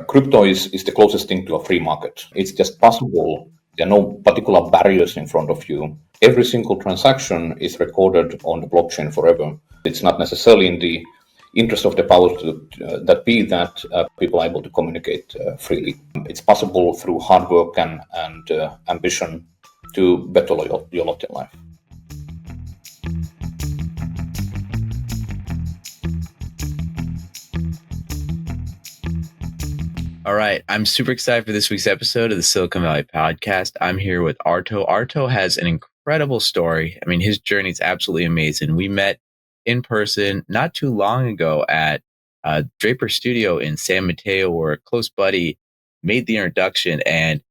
crypto is the closest thing to a free market. It's just possible. There are no particular barriers in front of you. Every single transaction is recorded on the blockchain forever. It's not necessarily in the interest of the powers that be that people are able to communicate freely. It's possible through hard work and ambition to better your lot in life. All right. I'm super excited for this week's episode of the Silicon Valley Podcast. I'm here with Arto. Arto has an incredible story. I mean, his journey is absolutely amazing. We met in person not too long ago at Draper Studio in San Mateo, where a close buddy made the introduction. And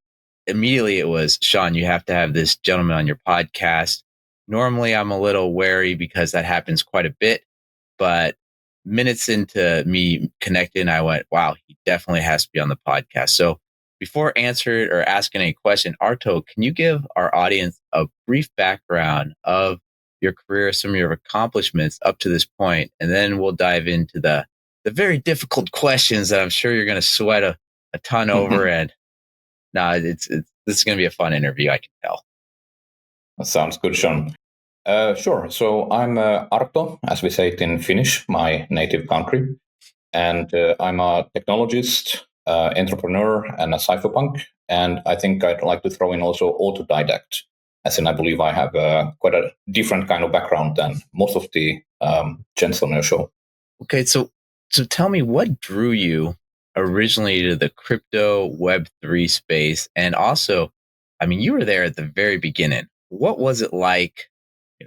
immediately it was, Shawn, you have to have this gentleman on your podcast. Normally, I'm a little wary because that happens quite a bit. But minutes into me connecting, I went, wow, he definitely has to be on the podcast. So before answering or asking any question, Arto, can you give our audience a brief background of your career, some of your accomplishments up to this point, and then we'll dive into the very difficult questions that I'm sure you're going to sweat a ton over. And this is going to be a fun interview, I can tell. That sounds good, Shawn. Sure. So I'm Arto, as we say it in Finnish, my native country. And I'm a technologist, entrepreneur, and a cypherpunk. And I think I'd like to throw in also autodidact, as in I believe I have quite a different kind of background than most of the gents on your show. Okay, so tell me, what drew you originally to the crypto Web3 space? And also, I mean, you were there at the very beginning. What was it like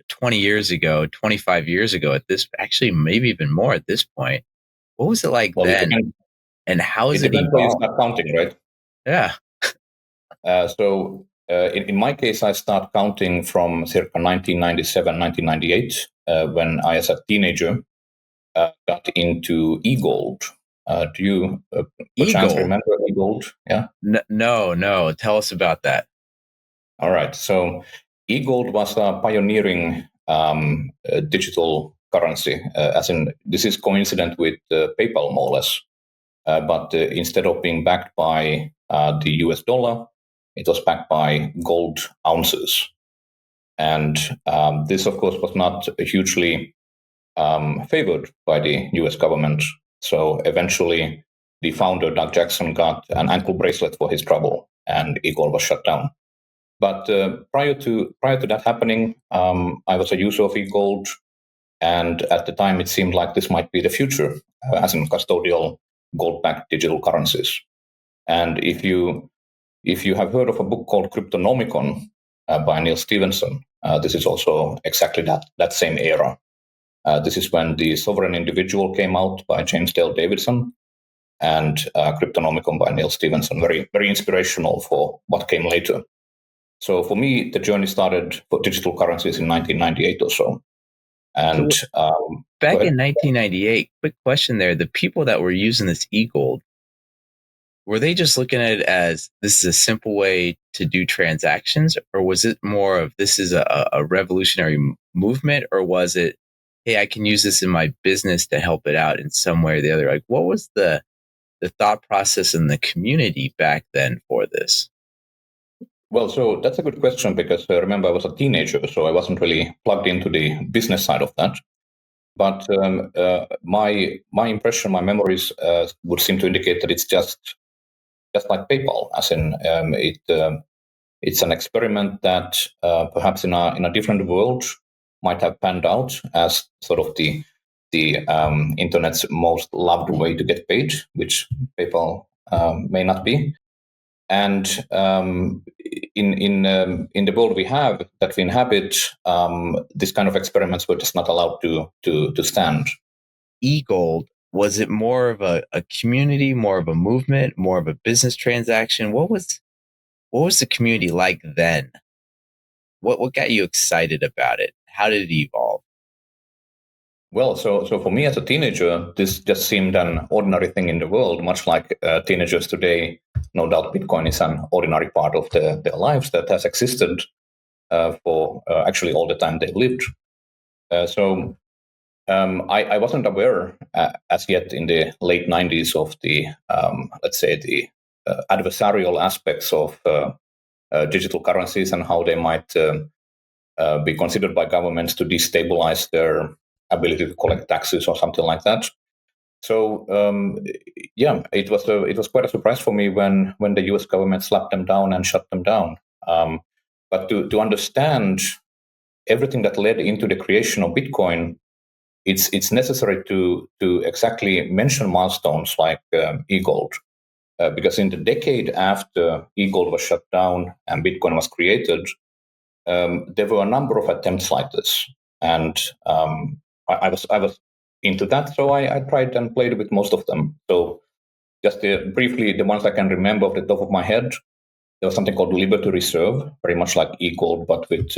20 years ago, 25 years ago at this, actually maybe even more at this point? What was it like then? And how is it evolved? Where you start counting, right? Yeah. In my case, I start counting from circa 1997, 1998, when I, as a teenager, got into eGold. Do you perchance remember eGold? Yeah. No. Tell us about that. All right. So eGold was a pioneering digital currency, as in this is coincident with PayPal more or less. But instead of being backed by the US dollar, it was backed by gold ounces. And this, of course, was not hugely favored by the US government. So eventually, the founder, Doug Jackson, got an ankle bracelet for his trouble, and eGold was shut down. But prior to that happening, I was a user of eGold, and at the time it seemed like this might be the future, as in custodial gold-backed digital currencies. And if you have heard of a book called Cryptonomicon by Neil Stephenson, this is also exactly that same era. This is when the Sovereign Individual came out by James Dale Davidson, and Cryptonomicon by Neil Stephenson. Very, very inspirational for what came later. So for me, the journey started for digital currencies in 1998 or so. And back in 1998, quick question there: the people that were using this eGold, were they just looking at it as this is a simple way to do transactions, or was it more of this is a revolutionary movement, or was it, hey, I can use this in my business to help it out in some way or the other? Like, what was the thought process in the community back then for this? Well, so that's a good question, because remember, I was a teenager, so I wasn't really plugged into the business side of that. But my impression, my memories would seem to indicate that it's just like PayPal, as in it's an experiment that perhaps in a different world might have panned out as sort of the internet's most loved way to get paid, which PayPal may not be. And in the world that we inhabit, this kind of experiments were just not allowed to stand. eGold, was it more of a community, more of a movement, more of a business transaction? What was the community like then? What got you excited about it? How did it evolve? Well, so for me as a teenager, this just seemed an ordinary thing in the world, much like teenagers today. No doubt Bitcoin is an ordinary part of their lives that has existed for actually all the time they've lived. So I wasn't aware as yet in the late 90s of the, let's say, the adversarial aspects of digital currencies and how they might be considered by governments to destabilize their ability to collect taxes or something like that. So it was quite a surprise for me when the U.S. government slapped them down and shut them down. But to understand everything that led into the creation of Bitcoin, it's necessary to exactly mention milestones like eGold, because in the decade after eGold was shut down and Bitcoin was created, there were a number of attempts like this, and I was into that, so I tried and played with most of them. So just briefly, the ones I can remember off the top of my head, there was something called Liberty Reserve, very much like eGold, but with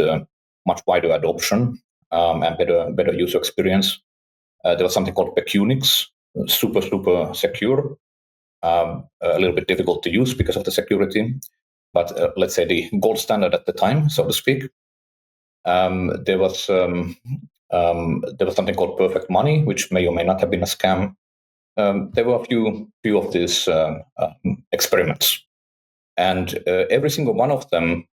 much wider adoption and better user experience. There was something called Pecunix, super secure, a little bit difficult to use because of the security, but let's say the gold standard at the time, so to speak. There was something called Perfect Money, which may or may not have been a scam. There were a few of these experiments, and every single one of them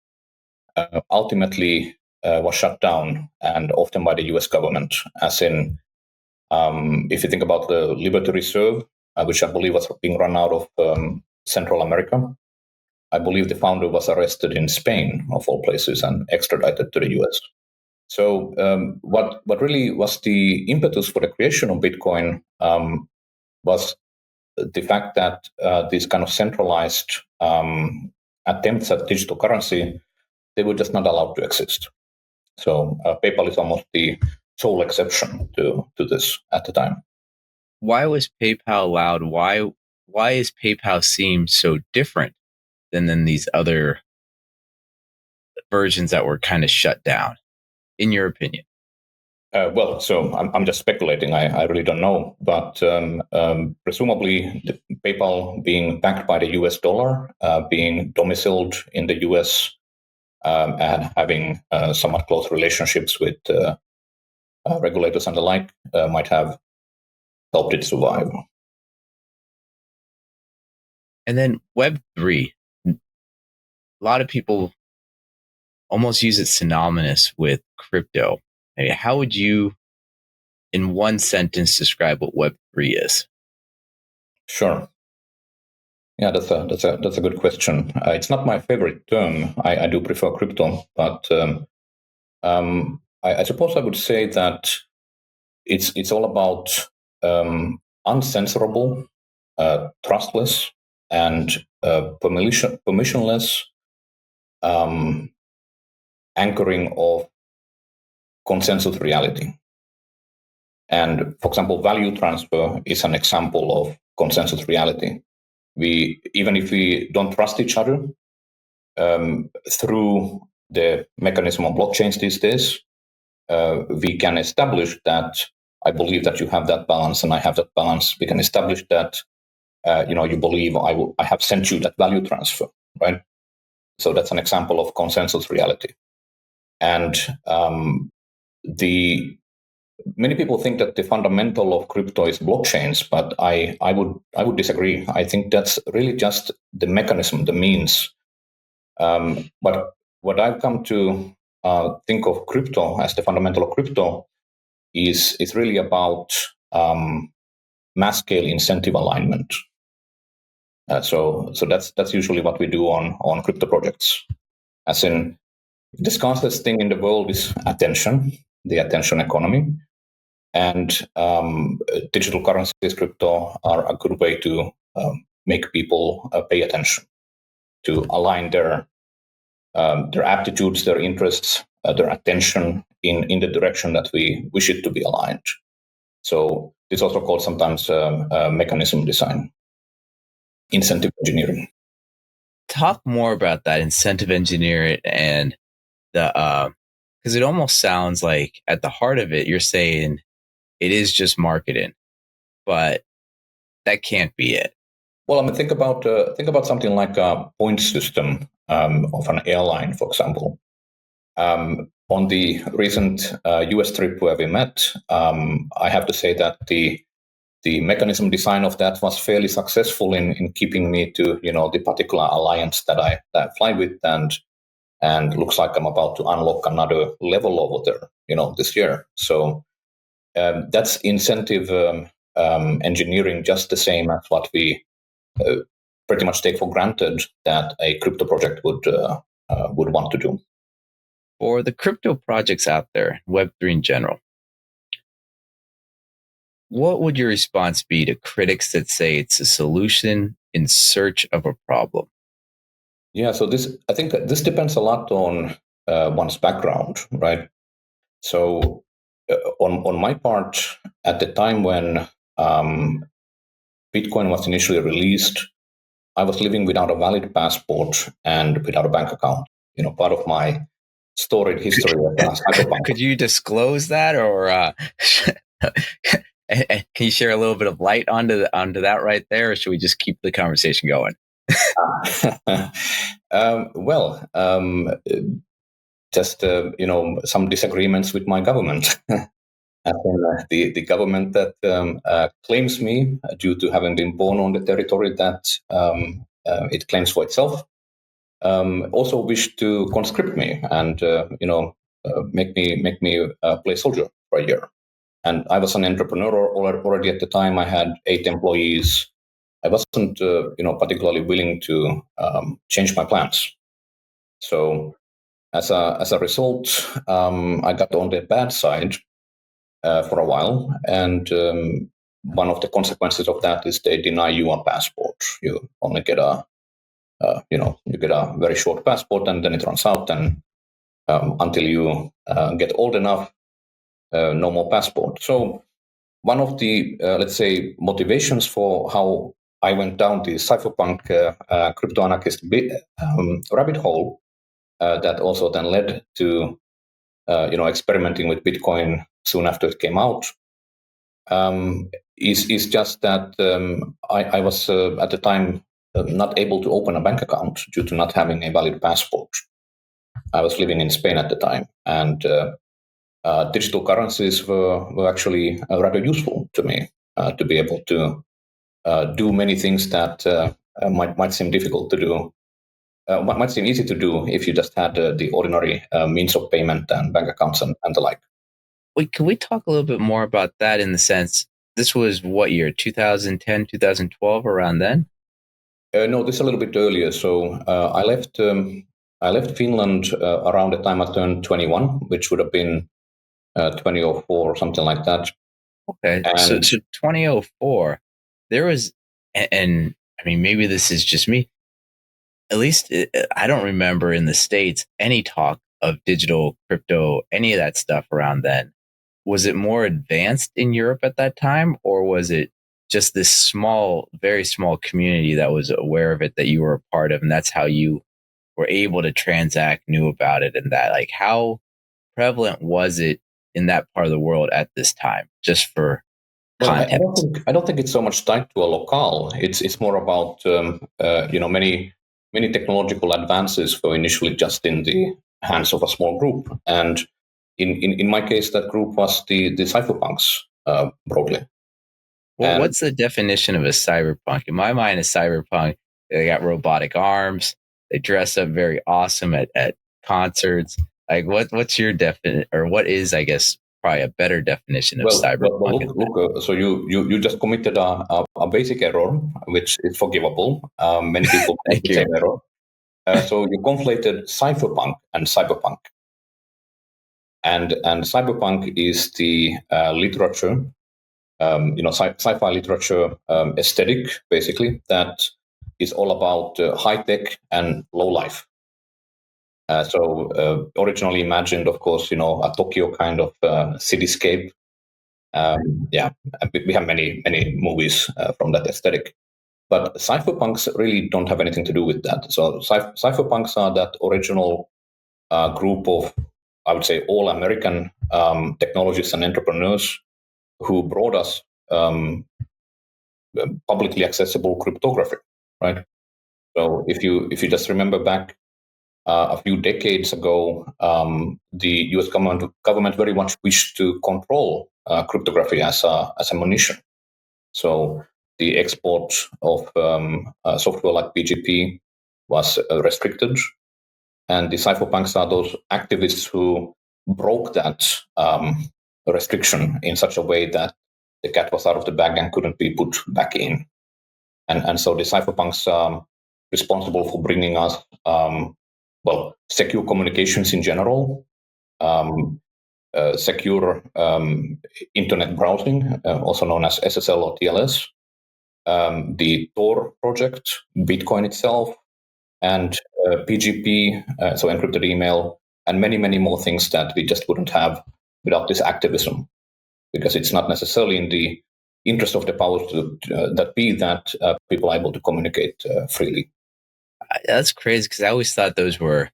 ultimately was shut down, and often by the U.S. government. As in, if you think about the Liberty Reserve, which I believe was being run out of Central America, I believe the founder was arrested in Spain, of all places, and extradited to the U.S. So what really was the impetus for the creation of Bitcoin was the fact that these kind of centralized attempts at digital currency, they were just not allowed to exist. So PayPal is almost the sole exception to this at the time. Why was PayPal allowed? Why is PayPal seem so different than these other versions that were kind of shut down, in your opinion? Well, so I'm just speculating. I really don't know, but presumably PayPal being backed by the US dollar, being domiciled in the US, and having somewhat close relationships with regulators and the like, might have helped it survive. And then Web3, a lot of people almost use it synonymous with crypto. I mean, how would you, in one sentence, describe what Web3 is? Sure. Yeah, that's a good question. It's not my favorite term. I do prefer crypto, but I suppose I would say that it's all about uncensorable, trustless, and permissionless anchoring of consensus reality. And for example, value transfer is an example of consensus reality. Even if we don't trust each other, through the mechanism of blockchains these days, we can establish that I believe that you have that balance and I have that balance. We can establish that you believe I have sent you that value transfer, right? So that's an example of consensus reality. And many people think that the fundamental of crypto is blockchains, but I would disagree. I think that's really just the mechanism, the means. But what I've come to think of crypto as the fundamental of crypto is really about mass scale incentive alignment. So that's usually what we do on crypto projects. As in, the scarcest thing in the world is attention, the attention economy. And digital currencies, crypto, are a good way to make people pay attention, to align their aptitudes, their interests, their attention in the direction that we wish it to be aligned. So it's also called sometimes mechanism design, incentive engineering. Talk more about that incentive engineering and the because it almost sounds like at the heart of it, you're saying it is just marketing, but that can't be it. Well, I mean, think about something like a point system of an airline, for example. on the recent US trip where we met, I have to say that the mechanism design of that was fairly successful in keeping me to the particular alliance that I fly with, and looks like I'm about to unlock another level over there this year. So that's incentive engineering, just the same as what we pretty much take for granted that a crypto project would want to do. For the crypto projects out there, Web3 in general, what would your response be to critics that say it's a solution in search of a problem? Yeah, so I think this depends a lot on one's background, right? So on my part, at the time when Bitcoin was initially released, I was living without a valid passport and without a bank account. Part of my storied history as Cypherpunk. Could you disclose that, or can you share a little bit of light onto that right there, or should we just keep the conversation going? Just some disagreements with my government. The government that claims me due to having been born on the territory that it claims for itself, also wished to conscript me and make me play soldier for a year. And I was an entrepreneur already at the time. I had 8 employees. I wasn't particularly willing to change my plans. So as a result, I got on the bad side for a while, and one of the consequences of that is they deny you a passport. You only get you get a very short passport, and then it runs out, and until you get old enough, no more passport. So one of the let's say motivations for how I went down the cypherpunk crypto anarchist rabbit hole that also then led to experimenting with Bitcoin soon after it came out, is just that I was at the time not able to open a bank account due to not having a valid passport. I was living in Spain at the time, and digital currencies were actually rather useful to me to be able to do many things that might seem difficult to do. Might seem easy to do if you just had the ordinary means of payment and bank accounts and the like. Wait, can we talk a little bit more about that in the sense, this was what year, 2010, 2012, around then? No, this is a little bit earlier. So I left Finland around the time I turned 21, which would have been 2004 or something like that. Okay, so 2004, there was, and I mean, maybe this is just me, at least I don't remember in the States any talk of digital crypto, any of that stuff around then. Was it more advanced in Europe at that time, or was it just this small, very small community that was aware of it, that you were a part of, and that's how you were able to transact, knew about it, and that, like, how prevalent was it in that part of the world at this time, just for context? I don't think it's so much tied to a locale. It's more about many technological advances were initially just in the hands of a small group, and in my case, that group was the cypherpunks broadly. Well, what's the definition of a cyberpunk? In my mind, a cyberpunk, they got robotic arms, they dress up very awesome at concerts. Like, what's your definition, or what is, I guess, probably a better definition of cyberpunk? Look, so you just committed a basic error, which is forgivable. Many people make the same error. So you conflated cypherpunk and cyberpunk. And cyberpunk is the literature, sci-fi literature aesthetic, basically, that is all about high tech and low life. So originally imagined, of course, a Tokyo kind of cityscape. We have many movies from that aesthetic. But cypherpunks really don't have anything to do with that. So cypherpunks are that original group of, I would say, all American technologists and entrepreneurs who brought us publicly accessible cryptography, right? So if you just remember back a few decades ago, the U.S. government very much wished to control cryptography as a munition. So the export of software like PGP was restricted, and the cypherpunks are those activists who broke that restriction in such a way that the cat was out of the bag and couldn't be put back in. And so the cypherpunks are responsible for bringing us, secure communications in general, secure internet browsing, also known as SSL or TLS, the Tor project, Bitcoin itself, and PGP, so encrypted email, and many, many more things that we just wouldn't have without this activism, because it's not necessarily in the interest of the powers that be that people are able to communicate freely. That's crazy, because I always thought those were,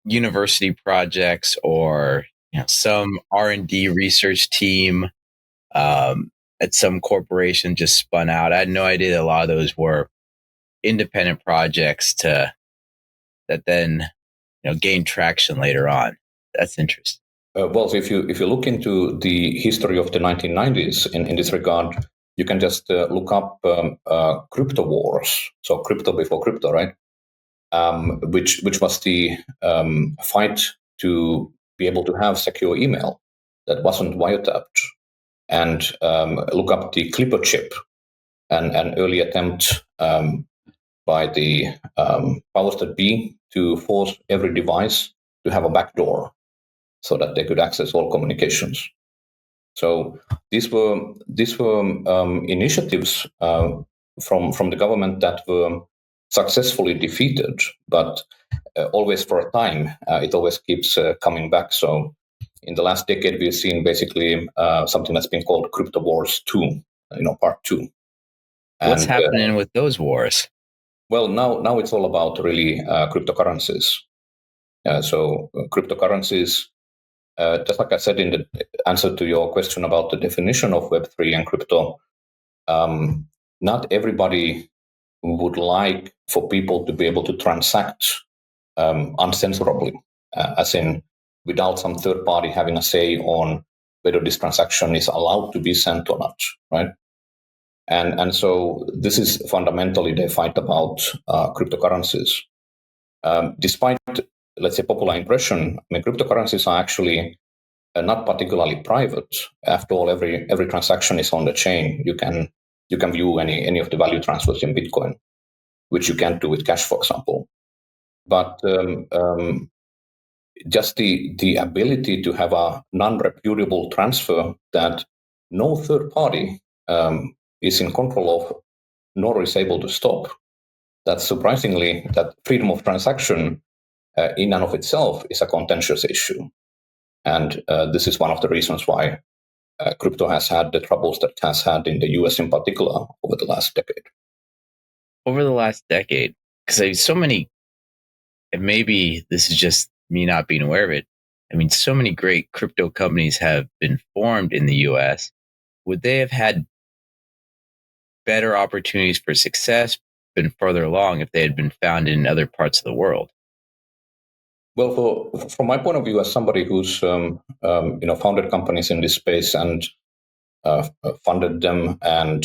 university projects or some R&D research team at some corporation just spun out. I had no idea that a lot of those were independent projects that then gain traction later on. That's interesting. So if you look into the history of the 1990s in this regard, you can just look up crypto wars. So crypto before crypto, right? Which was the fight to be able to have secure email that wasn't wiretapped, and look up the Clipper chip, an early attempt by the powers that be to force every device to have a backdoor so that they could access all communications. So these were initiatives from the government that were successfully defeated, but always for a time. It always keeps coming back. So in the last decade, we've seen basically something that's been called Crypto Wars 2, part 2. What's happening with those wars? Well, now it's all about really cryptocurrencies. So cryptocurrencies, just like I said in the answer to your question about the definition of Web3 and crypto, not everybody would like for people to be able to transact uncensorably, as in without some third party having a say on whether this transaction is allowed to be sent or not, right? And so this is fundamentally the fight about cryptocurrencies. Despite, let's say, popular impression, cryptocurrencies are actually not particularly private. After all, every transaction is on the chain. You can view any of the value transfers in Bitcoin, which you can't do with cash, for example. But just the ability to have a non-repudiable transfer that no third party is in control of, nor is able to stop. That's surprisingly, that freedom of transaction in and of itself is a contentious issue. And this is one of the reasons why crypto has had the troubles that it has had in the US in particular over the last decade. Over the last decade, because so many, and maybe this is just me not being aware of it, so many great crypto companies have been formed in the US. Would they have had better opportunities for success, been further along, if they had been founded in other parts of the world? Well, from my point of view, as somebody who's founded companies in this space and funded them and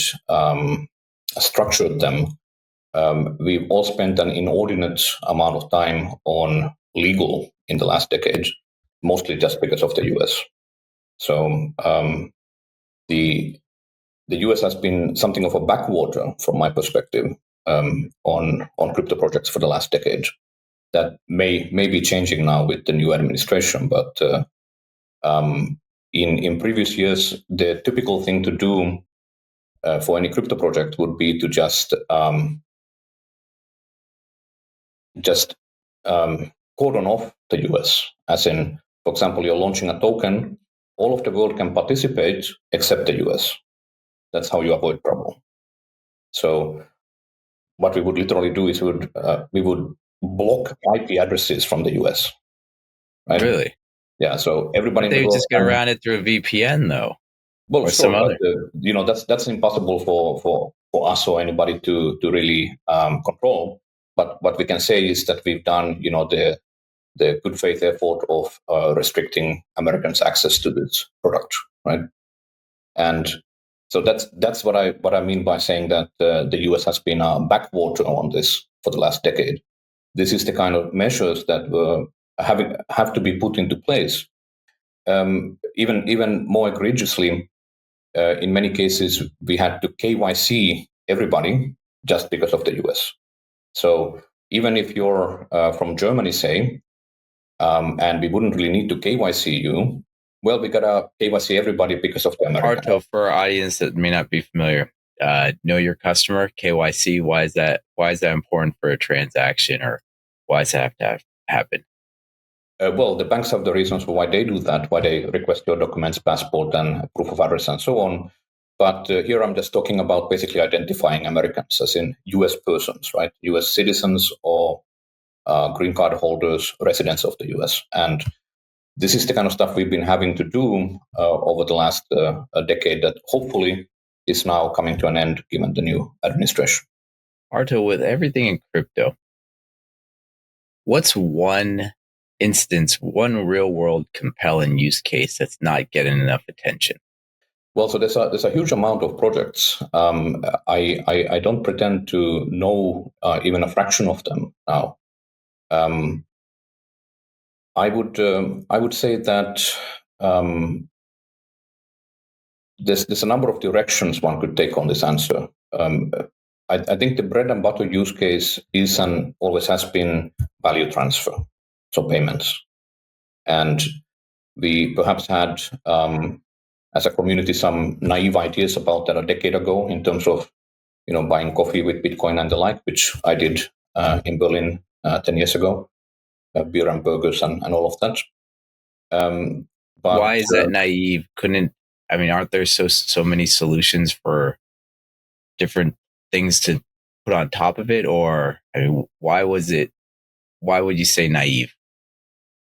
structured them, we've all spent an inordinate amount of time on legal in the last decade, mostly just because of the US. So the US has been something of a backwater from my perspective on crypto projects for the last decade. That may be changing now with the new administration, but in previous years, the typical thing to do for any crypto project would be to just cordon off the US. As in, for example, you're launching a token, all of the world can participate except the US. That's how you avoid trouble. So what we would literally do is we would block IP addresses from the US. Right? Really? Yeah. So everybody in the world just get around it through a VPN, though. Well, or sure, some other. But, that's impossible for us or anybody to really control. but what we can say is that we've done, the good faith effort of restricting Americans' access to this product, right? And so that's what I mean by saying that the US has been a backwater on this for the last decade. This is the kind of measures that have to be put into place. Even more egregiously, in many cases, we had to KYC everybody just because of the US. So even if you're from Germany, say, and we wouldn't really need to KYC you, well, we got to KYC everybody because of the American. Arto, for our audience that may not be familiar, know your customer, KYC. Why is that important for a transaction, or why does that have to happen? Well, the banks have the reasons for why they do that, why they request your documents, passport, and proof of address, and so on. But here I'm just talking about basically identifying Americans, as in US persons, right? US citizens or green card holders, residents of the US. And this is the kind of stuff we've been having to do over the last decade that hopefully is now coming to an end given the new administration. Arto, with everything in crypto, what's one instance, one real world compelling use case that's not getting enough attention? Well, so there's a huge amount of projects. I don't pretend to know even a fraction of them now. I would say that there's a number of directions one could take on this answer. I think the bread and butter use case is and always has been value transfer, so payments. And we perhaps had, as a community, some naive ideas about that a decade ago in terms of, buying coffee with Bitcoin and the like, which I did in Berlin 10 years ago, beer and burgers and all of that. But why is that naive? Aren't there so many solutions for different things to put on top of it? Or why would you say naive?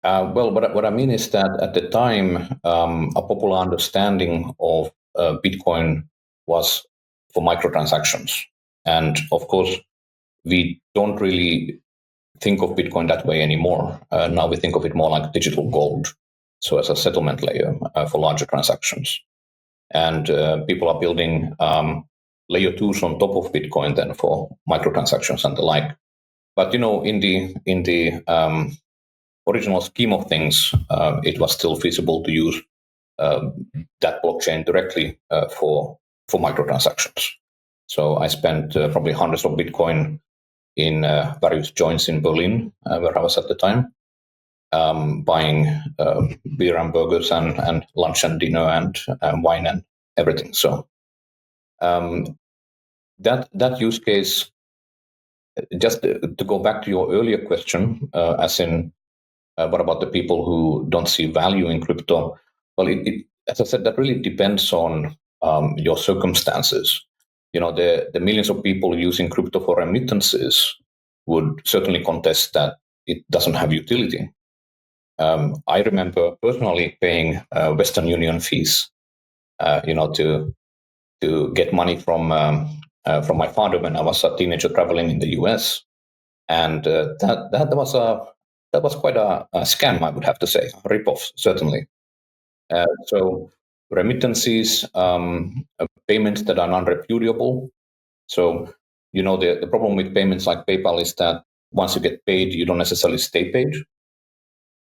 Well, what I mean is that at the time, a popular understanding of Bitcoin was for microtransactions. And of course, we don't really think of Bitcoin that way anymore. Now we think of it more like digital gold, so as a settlement layer for larger transactions. And people are building layer 2s on top of Bitcoin then for microtransactions and the like. But in the original scheme of things, it was still feasible to use that blockchain directly for microtransactions. So I spent probably hundreds of Bitcoin in various joints in Berlin, where I was at the time, buying beer and burgers and lunch and dinner and wine and everything. So that use case, just to go back to your earlier question, as in what about the people who don't see value in crypto? Well, it as I said, that really depends on your circumstances. The millions of people using crypto for remittances would certainly contest that it doesn't have utility. I remember personally paying Western Union fees, to get money from my father when I was a teenager traveling in the US, and that was quite a scam, I would have to say, a ripoff, certainly. So remittances, payments that are non-repudiable. So, the problem with payments like PayPal is that once you get paid, you don't necessarily stay paid.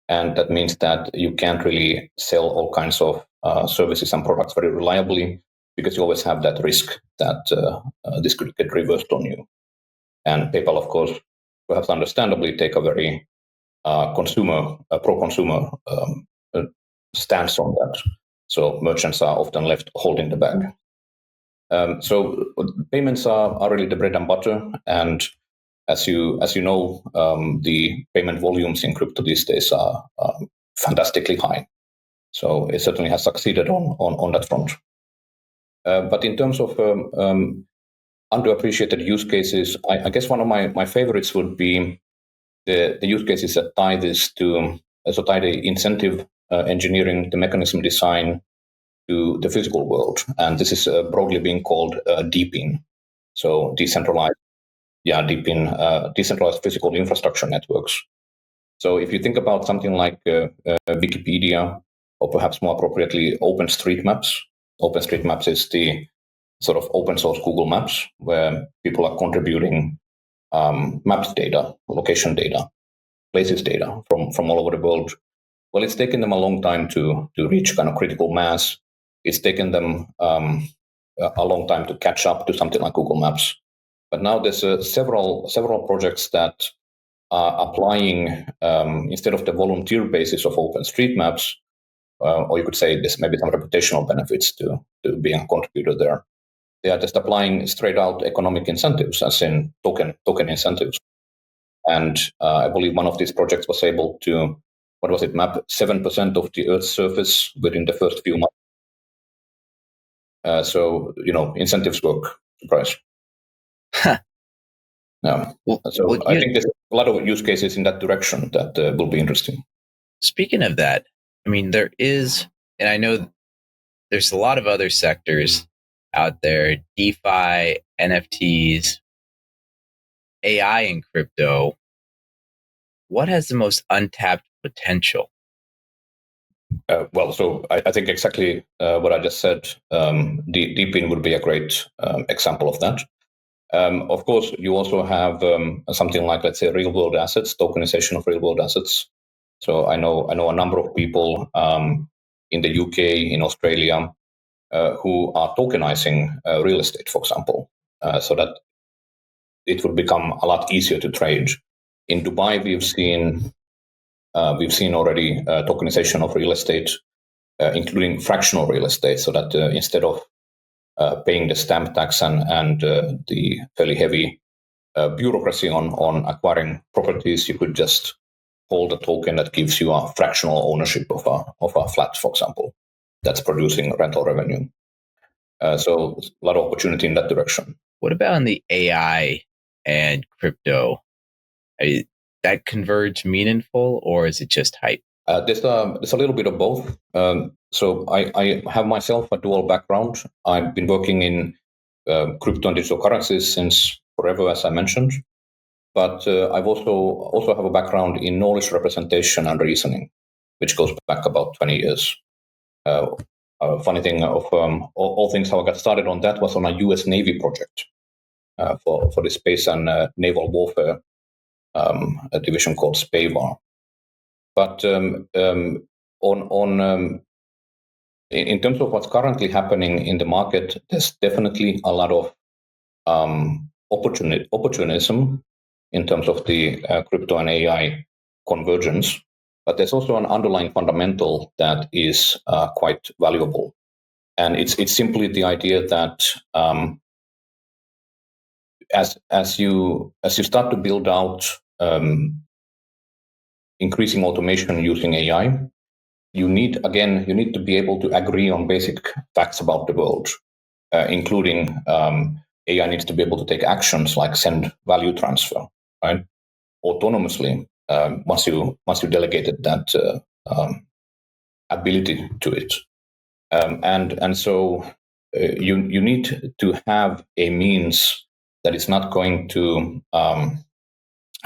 And that means that you can't really sell all kinds of services and products very reliably because you always have that risk that this could get reversed on you. And PayPal, of course, perhaps understandably take a very pro-consumer stance on that. So merchants are often left holding the bag. So payments are really the bread and butter. And as you know, the payment volumes in crypto these days are fantastically high. So it certainly has succeeded on that front. But in terms of underappreciated use cases, I guess one of my favorites would be the use cases that tie this to, tie the incentive engineering, the mechanism design to the physical world. And this is broadly being called deeping, so decentralized deep in decentralized physical infrastructure networks. So if you think about something like Wikipedia, or perhaps more appropriately, OpenStreetMaps. OpenStreetMaps is the sort of open source Google Maps where people are contributing maps data, location data, places data from all over the world. Well, it's taken them a long time to reach kind of critical mass. It's taken them a long time to catch up to something like Google Maps. But now there's several projects that are applying, instead of the volunteer basis of OpenStreetMaps, or you could say there's maybe some reputational benefits to being a contributor there. They are just applying straight out economic incentives, as in token incentives. And I believe one of these projects was able to, map 7% of the Earth's surface within the first few months. So, incentives work. Surprise. Yeah. So I think there's a lot of use cases in that direction that will be interesting. Speaking of that, I mean, there is, and I know there's a lot of other sectors out there, DeFi, NFTs, AI and crypto. What has the most untapped potential? So I think exactly what I just said. Deepin would be a great example of that. Of course, you also have something like, let's say, real-world assets, tokenization of real-world assets. So I know a number of people in the UK, in Australia, who are tokenizing real estate, for example, so that it would become a lot easier to trade. In Dubai, we've seen already tokenization of real estate, including fractional real estate, so that instead of paying the stamp tax and the fairly heavy bureaucracy on acquiring properties, you could just hold a token that gives you a fractional ownership of a flat, for example, that's producing rental revenue. So a lot of opportunity in that direction. What about in the AI and crypto? That converge meaningful, or is it just hype? There's a little bit of both. So I have myself a dual background. I've been working in crypto and digital currencies since forever, as I mentioned. But I've also have a background in knowledge representation and reasoning, which goes back about 20 years. Funny thing of all things, how I got started on that was on a U.S. Navy project for the space and naval warfare, a division called SPAVAR. But in terms of what's currently happening in the market, there's definitely a lot of opportunism in terms of the crypto and AI convergence. But there's also an underlying fundamental that is quite valuable. And it's simply the idea that as you start to build out increasing automation using AI, you need to be able to agree on basic facts about the world, including AI needs to be able to take actions like send value transfer, right, autonomously once you delegated that ability to it, and so you need to have a means that is not going to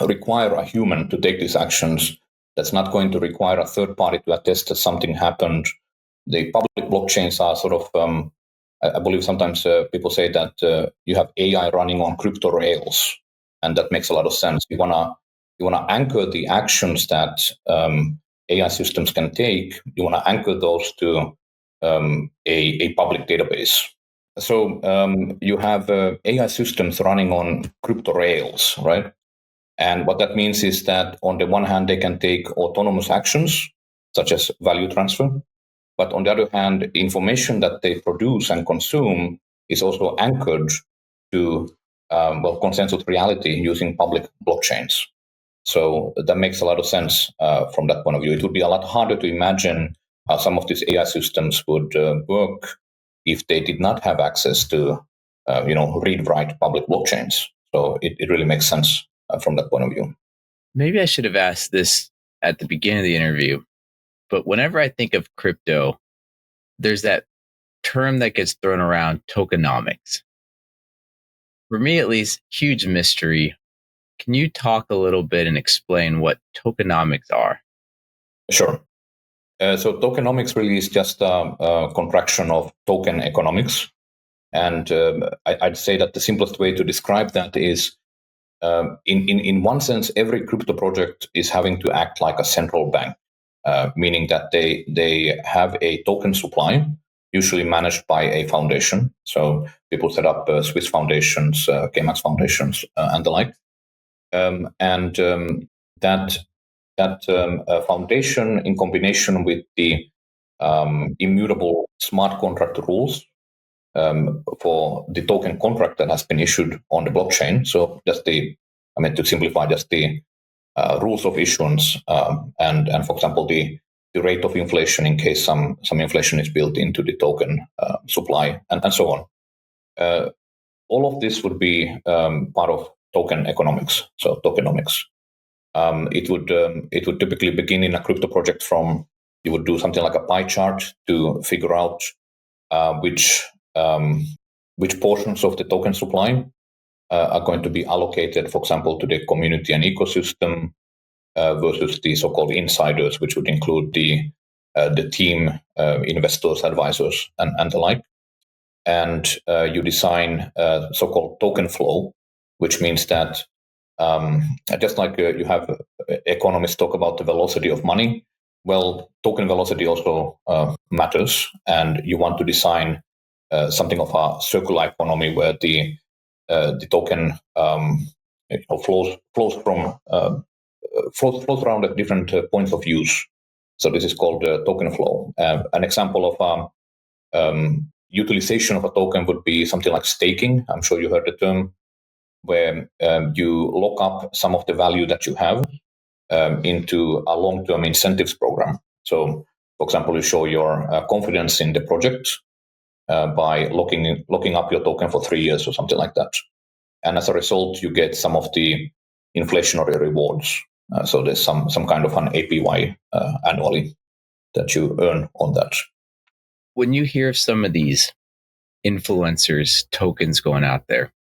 require a human to take these actions. That's not going to require a third party to attest that something happened. The public blockchains are sort of, I believe sometimes people say that you have AI running on crypto rails, and that makes a lot of sense. You wanna anchor the actions that AI systems can take. You wanna anchor those to a public database. So you have AI systems running on crypto rails, right? And what that means is that on the one hand, they can take autonomous actions, such as value transfer. But on the other hand, information that they produce and consume is also anchored to, consensus reality using public blockchains. So that makes a lot of sense from that point of view. It would be a lot harder to imagine how some of these AI systems would work if they did not have access to, read-write public blockchains. So it really makes sense from that point of view. Maybe I should have asked this at the beginning of the interview, but whenever I think of crypto, there's that term that gets thrown around, tokenomics. for me at least, huge mystery. Can you talk a little bit and explain what tokenomics are? Sure. So tokenomics really is just a contraction of token economics. And I'd say that the simplest way to describe that is, in one sense, every crypto project is having to act like a central bank, meaning that they have a token supply, usually managed by a foundation. So people set up Swiss foundations, KMAX foundations, and the like. And that foundation, in combination with the immutable smart contract rules for the token contract that has been issued on the blockchain. So just to simplify, just the rules of issuance and for example the rate of inflation in case some inflation is built into the token supply and so on. All of this would be part of token economics. So tokenomics. It would typically begin in a crypto project from, you would do something like a pie chart to figure out which portions of the token supply are going to be allocated, for example, to the community and ecosystem versus the so-called insiders, which would include the team, investors, advisors, and the like. And you design so-called token flow, which means that just like you have economists talk about the velocity of money, well, token velocity also matters, and you want to design something of a circular economy where the token flows around at different points of use. So this is called token flow. An example of utilization of a token would be something like staking. I'm sure you heard the term, where you lock up some of the value that you have into a long-term incentives program. So, for example, you show your confidence in the project by locking up your token for 3 years or something like that. And as a result, you get some of the inflationary rewards. So there's some kind of an APY annually that you earn on that. When you hear of some of these influencers tokens going out there,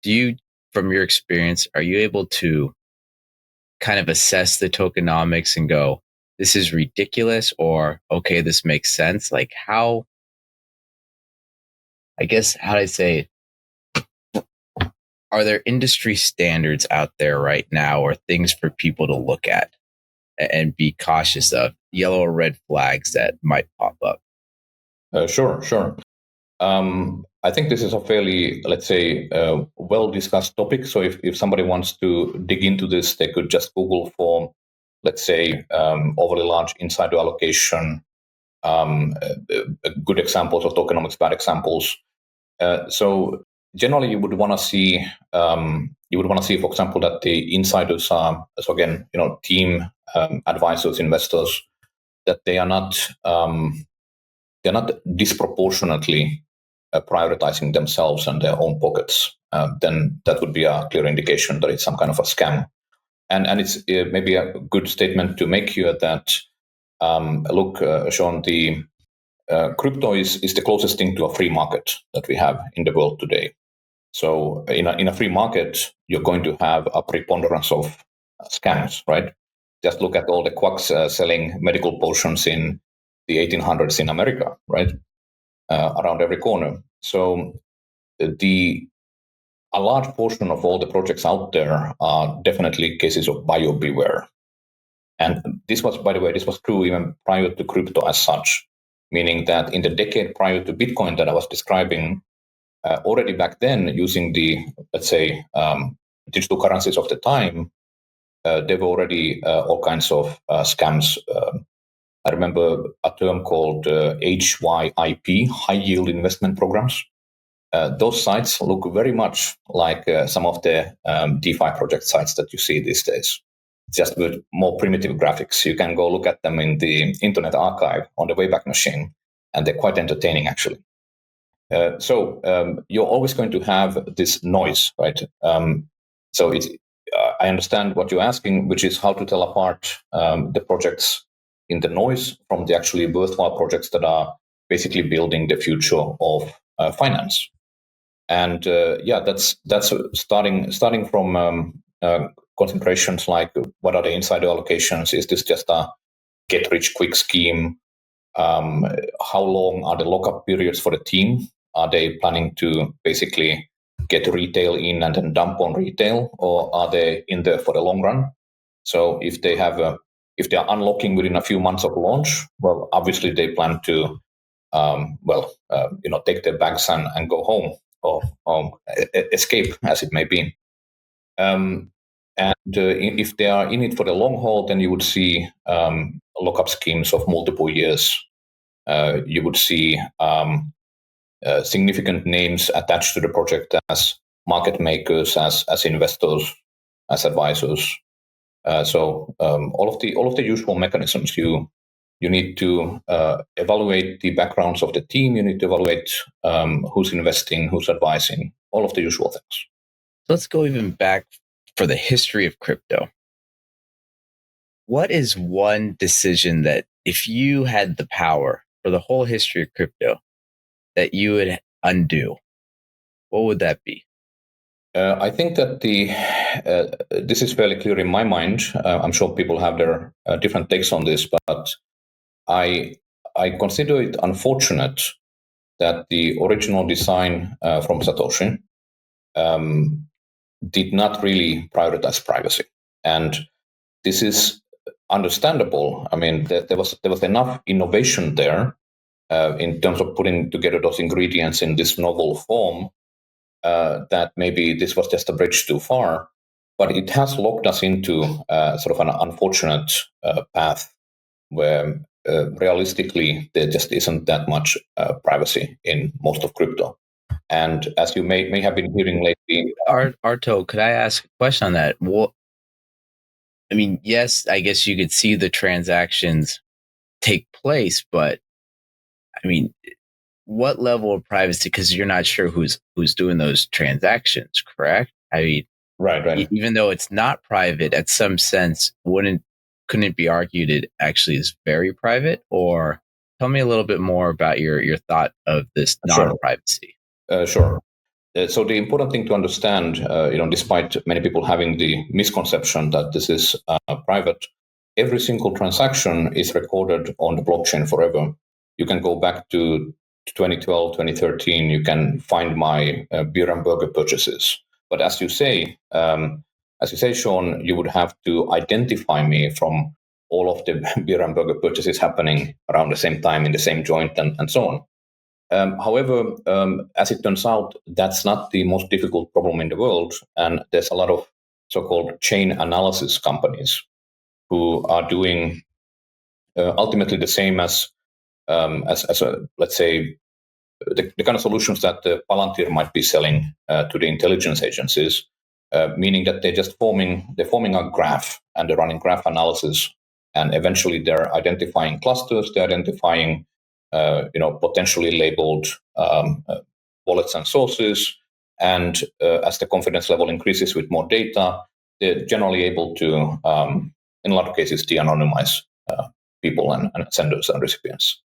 do you, from your experience, are you able to kind of assess the tokenomics and go, this is ridiculous, or okay, this makes sense? Like how do I say it? Are there industry standards out there right now, or things for people to look at and be cautious of, yellow or red flags that might pop up? Sure. I think this is a fairly, let's say, well-discussed topic. So if somebody wants to dig into this, they could just Google for, let's say, overly large insider allocation, good examples of tokenomics, bad examples. So generally, you would want to see, for example, that the insiders are, so again, team, advisors, investors, that they're not disproportionately prioritizing themselves and their own pockets. Then that would be a clear indication that it's some kind of a scam. And it's maybe a good statement to make here that, look, Shawn, the crypto is the closest thing to a free market that we have in the world today. So in a free market, you're going to have a preponderance of scams, right? Just look at all the quacks selling medical potions in the 1800s in America, right? Around every corner. So a large portion of all the projects out there are definitely cases of buyer beware. And this was, by the way, true even prior to crypto as such, meaning that in the decade prior to Bitcoin that I was describing, already back then, using the, let's say, digital currencies of the time, there were already all kinds of scams. I remember a term called HYIP, high yield investment programs. Those sites look very much like some of the DeFi project sites that you see these days, just with more primitive graphics. You can go look at them in the Internet Archive on the Wayback Machine, and they're quite entertaining, actually. So you're always going to have this noise, right? So I understand what you're asking, which is how to tell apart the projects in the noise from the actually worthwhile projects that are basically building the future of finance. And that's starting from considerations like what are the insider allocations? Is this just a get rich quick scheme? How long are the lockup periods for the team? Are they planning to basically get retail in and then dump on retail, or are they in there for the long run? So if they are unlocking within a few months of launch, well, obviously they plan to take their bags and go home, or escape, as it may be. And if they are in it for the long haul, then you would see lockup schemes of multiple years. You would see significant names attached to the project as market makers, as investors, as advisors. So all of the usual mechanisms. You need to evaluate the backgrounds of the team. You need to evaluate who's investing, who's advising, all of the usual things. Let's go even back for the history of crypto. What is one decision that if you had the power for the whole history of crypto that you would undo? What would that be? I think that this is fairly clear in my mind. I'm sure people have their different takes on this, but I consider it unfortunate that the original design from Satoshi did not really prioritize privacy, and this is understandable. I mean, there was enough innovation there in terms of putting together those ingredients in this novel form that maybe this was just a bridge too far, but it has locked us into sort of an unfortunate path where realistically there just isn't that much privacy in most of crypto. And as you may have been hearing lately, Arto, could I ask a question on that? Well, I mean, yes, I guess you could see the transactions take place, but I mean, what level of privacy? Because you're not sure who's doing those transactions, correct? I mean, right. Even though it's not private, at some sense, couldn't it be argued it actually is very private? Or tell me a little bit more about your thought of this non-privacy. Sure. So the important thing to understand, despite many people having the misconception that this is private, every single transaction is recorded on the blockchain forever. You can go back to 2012, 2013. You can find my beer and burger purchases. But as you say, Shawn, you would have to identify me from all of the beer and burger purchases happening around the same time in the same joint and so on. However, as it turns out, that's not the most difficult problem in the world. And there's a lot of so-called chain analysis companies who are doing ultimately the same as let's say, the kind of solutions that Palantir might be selling to the intelligence agencies, meaning that they're forming a graph and they're running graph analysis, and eventually they're identifying clusters, they're identifying potentially labeled wallets and sources, and as the confidence level increases with more data, they're generally able to, in a lot of cases, de-anonymize people and senders and recipients.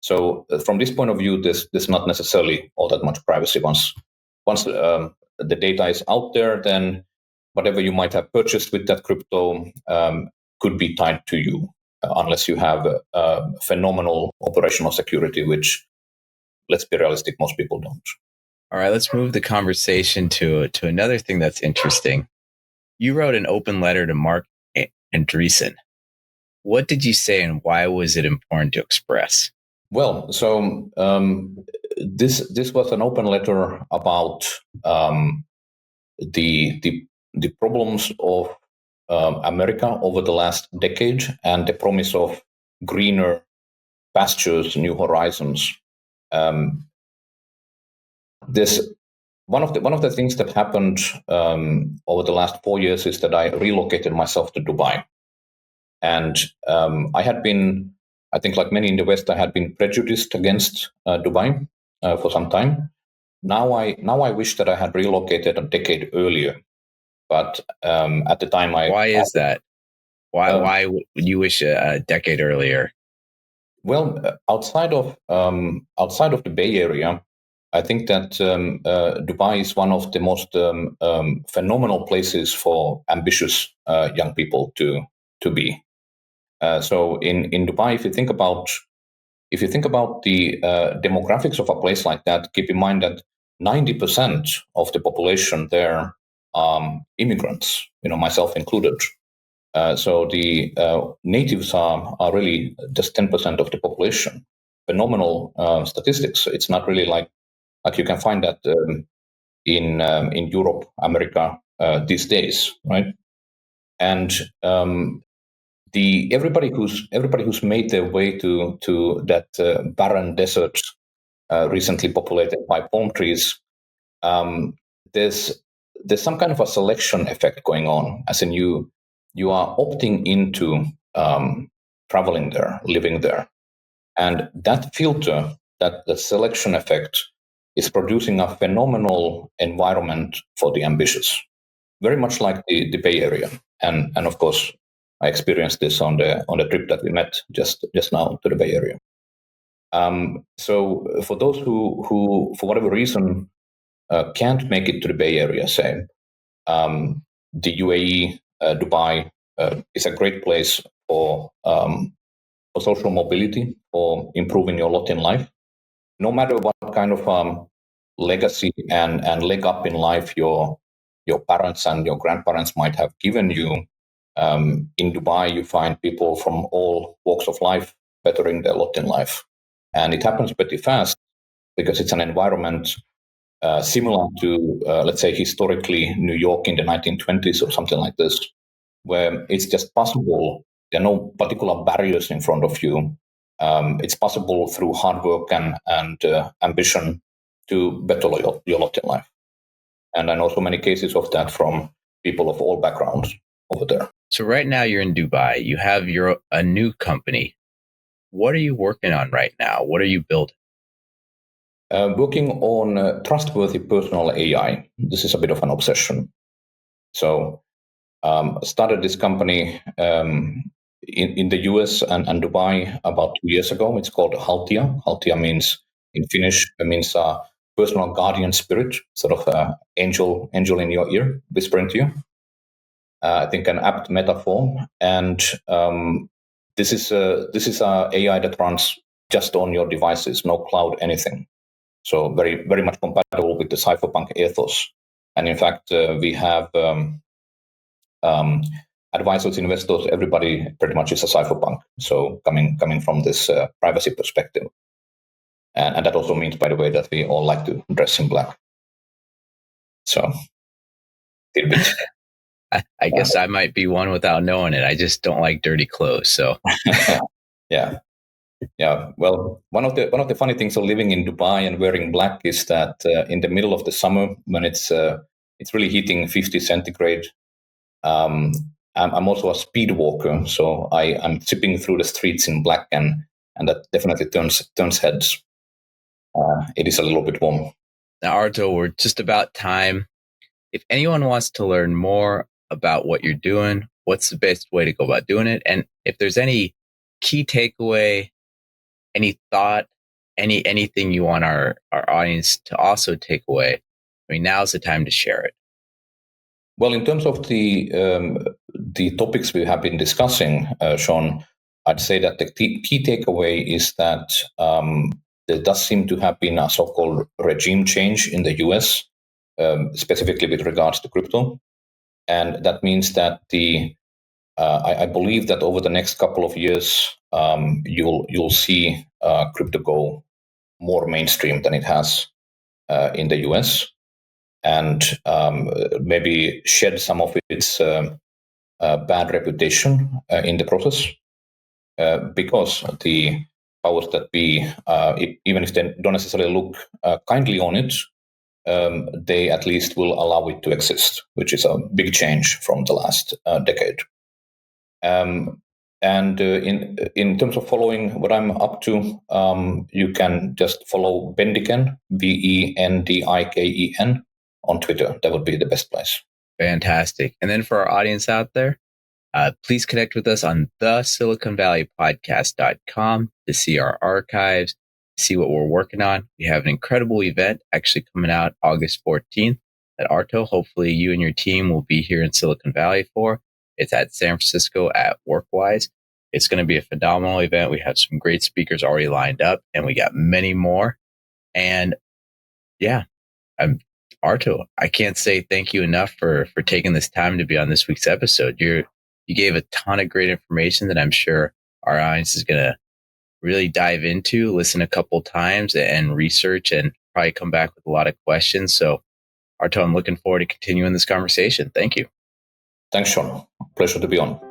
So from this point of view, there's not necessarily all that much privacy. Once the data is out there, then whatever you might have purchased with that crypto could be tied to you, unless you have phenomenal operational security, which, let's be realistic, most people don't. All right, let's move the conversation to another thing that's interesting. You wrote an open letter to Mark Andreessen. What did you say, and why was it important to express? Well, so this was an open letter about the problems of America over the last decade and the promise of greener pastures, new horizons. This one of the things that happened over the last 4 years is that I relocated myself to Dubai, and I had been, I think, like many in the West, I had been prejudiced against Dubai for some time. Now I wish that I had relocated a decade earlier, but at the time Why is that? Why would you wish a decade earlier? Well, outside of the Bay Area, I think that Dubai is one of the most phenomenal places for ambitious young people to be. So in Dubai, if you think about the demographics of a place like that, keep in mind that 90% of the population there are immigrants, myself included. So the natives are really just 10% of the population. Phenomenal statistics. It's not really like you can find that in Europe, America these days, right? And everybody who's made their way to that barren desert recently populated by palm trees, there's some kind of a selection effect going on, as in you are opting into traveling there, living there, and that filter, that the selection effect, is producing a phenomenal environment for the ambitious, very much like the Bay Area, and of course I experienced this on the trip that we met just now to the Bay Area. So for those who for whatever reason can't make it to the Bay Area, say, the UAE, Dubai is a great place for social mobility, for improving your lot in life. No matter what kind of legacy and leg up in life your parents and your grandparents might have given you, in Dubai you find people from all walks of life bettering their lot in life. And it happens pretty fast because it's an environment similar to, let's say, historically New York in the 1920s or something like this, where it's just possible. There are no particular barriers in front of you. It's possible through hard work and ambition to better your lot in life. And I know so many cases of that from people of all backgrounds over there. So right now you're in Dubai. You have a new company. What are you working on right now? What are you building? Working on trustworthy personal AI. This is a bit of an obsession. So started this company in the US and Dubai about 2 years ago. It's called Haltia. Haltia means, in Finnish, it means personal guardian spirit, sort of angel in your ear, whispering to you. I think an apt metaphor. And this is a AI that runs just on your devices, no cloud, anything. So very, very much compatible with the Cypherpunk ethos. And in fact, we have advisors, investors, everybody pretty much is a Cypherpunk. So coming from this privacy perspective. And that also means, by the way, that we all like to dress in black. So, tidbits. I guess I might be one without knowing it. I just don't like dirty clothes. So, yeah. Well, one of the funny things of living in Dubai and wearing black is that in the middle of the summer, when it's really hitting 50 centigrade, I'm also a speed walker, so I'm zipping through the streets in black, and that definitely turns heads. It is a little bit warm. Now, Arto, we're just about time. If anyone wants to learn more about what you're doing, what's the best way to go about doing it? And if there's any key takeaway, any thought, anything you want our audience to also take away, I mean, now's the time to share it. Well, in terms of the topics we have been discussing, Shawn, I'd say that the key takeaway is that there does seem to have been a so-called regime change in the US, specifically with regards to crypto. And that means that I believe that over the next couple of years, you'll see crypto go more mainstream than it has in the US, and maybe shed some of its bad reputation in the process, because the powers that be, even if they don't necessarily look kindly on it, they at least will allow it to exist, which is a big change from the last decade. And in terms of following what I'm up to, you can just follow Bendiken, Bendiken, on Twitter. That would be the best place. Fantastic. And then for our audience out there, please connect with us on the SiliconValleyPodcast.com to see our archives, see what we're working on. We have an incredible event actually coming out August 14th at Arto. Hopefully you and your team will be here in Silicon Valley for. It's at San Francisco at WorkWise. It's going to be a phenomenal event. We have some great speakers already lined up, and we got many more. And yeah, Arto, I can't say thank you enough for taking this time to be on this week's episode. You gave a ton of great information that I'm sure our audience is going to really dive into, listen a couple times, and research, and probably come back with a lot of questions. So, Arto, I'm looking forward to continuing this conversation. Thank you. Thanks, Shawn. Pleasure to be on.